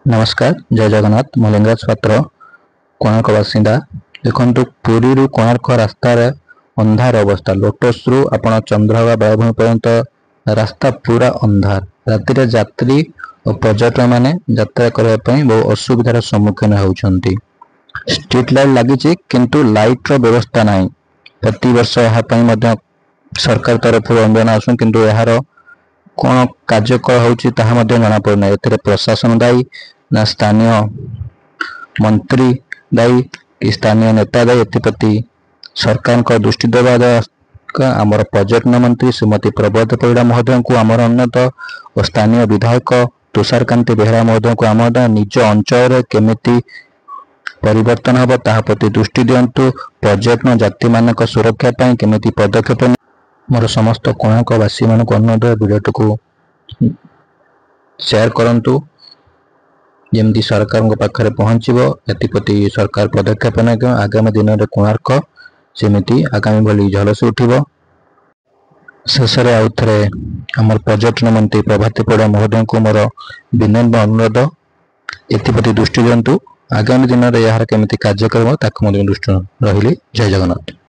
नमस्कार जय जगन्नाथ मु लिंगराज पात्र कोणार्क बासिंदा देखु पुरी रु कोणार्क रास्तार अंधार अवस्था लोटस रु आपण चंद्रभागा बेलाभूमि पर्यंत रास्ता पूरा अंधार राति यात्री और पर्यटक माने यात्रा करने बहुत असुविधार सम्मुखीन होउछंती। स्ट्रीट लाइट लगी किंतु लाइट रो व्यवस्था नहीं। प्रति वर्ष यहाँ सरकार तरफ अनुदान आसुन किंतु यार कौन कार्यकल होउछि ताहा मध्ये जଣା पड़ना। एथिरे प्रशासन दायी ना स्थानीय मंत्री दायी कि स्थानीय नेता दायी एप्रति सरकार को दृष्टि देवा आमर पर्यटन मंत्री श्रीमती प्रबोध परिड़ा महोदय को आमर उन्नत और स्थानीय विधायक तुषारकांति बेहरा महोदय को आम निज अंचल केमिति परिवर्तन हम ता प्रति दृष्टि दिंतु। पर्यटन जाति मान सुरक्षा केमिति पदक्षेप मोर समस्त कोणार्कवासी मान अनुरोध भिडियो को शेयर करंतु जमती सरकार पाखे पहुँचो एप्रति सरकार पदक्षेप ने आगामी दिन में कोणार्क सेमती आगामी भली झलस उठिब। शेष आउ थे आम पर्यटन मंत्री प्रभाती परिड़ा महोदय को मोर विनम्र अनुरोध एप्रति दृष्टि दिंतु। आगामी दिन में यार केमिति कार्यक्रम ताकू दृष्टि रही। जय जगन्नाथ।